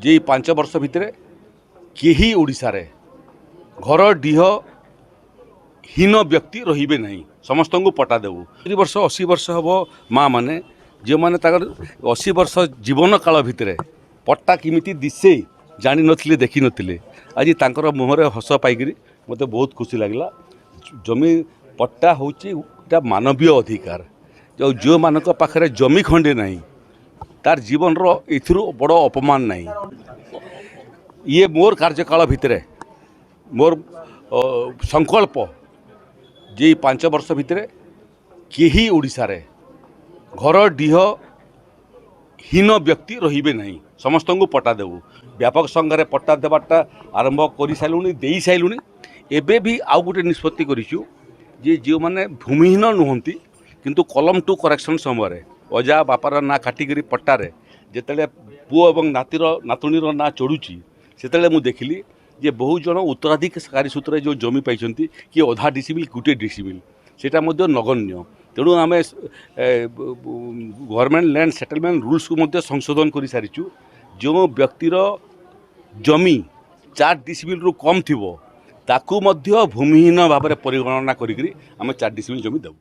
जे 5 वर्ष भितर केही ओडिशारे घर डीह हीन व्यक्ति रहिबे नहीं समस्त को पट्टा देवु 80 वर्ष हम माँ मैंने जो मैंने 80 वर्ष जीवन काल भितर पट्टा किमिति दिशे जानी नथिले देखी नथिले आज तांकर मुहरे हस पाइकरी मते बहुत खुशी लगला। जमी पट्टा होची मानवीय अधिकार जो मानक पाखरे जमी खंडे नहीं तार जीवन रो इथुरु बड़ अपमान नहीं। ये मोर कार्यकाल भितर मोर संकल्प जे 5 वर्ष भितर केही ओडिशारे घर डीह हीन व्यक्ति रहिबे नहीं समस्त को पट्टा देवु व्यापक संघरे पट्टा देवाटा आरंभ कर सारूँ दे सारूँ एबे भी आउ गोटे निष्पत्ति करूँ जे जो मैंने भूमिहीन नुहंती किंतु कलम टू करेक्शन समय अजा बापार ना काटिकी पट्टारे जिते पुओ एवं नातीर नातुणीर ना चढ़ुची से मुझे देखिली जे बहुत जन उत्तराधिकारी सूत्र जो जमी पाई कि अधा डिसिबिल गोटे डिसिबिल सेटा नगण्य तेणु आम गवर्नमेंट लैंड सेटलमेंट रूल्स को संशोधन कर सारीचु जो व्यक्तिर जमी 4 डिसिबिल रु कम थी ताकू भूमिहीन भाव में परिगणना करी आम 4 डिसिबिल जमी देवु।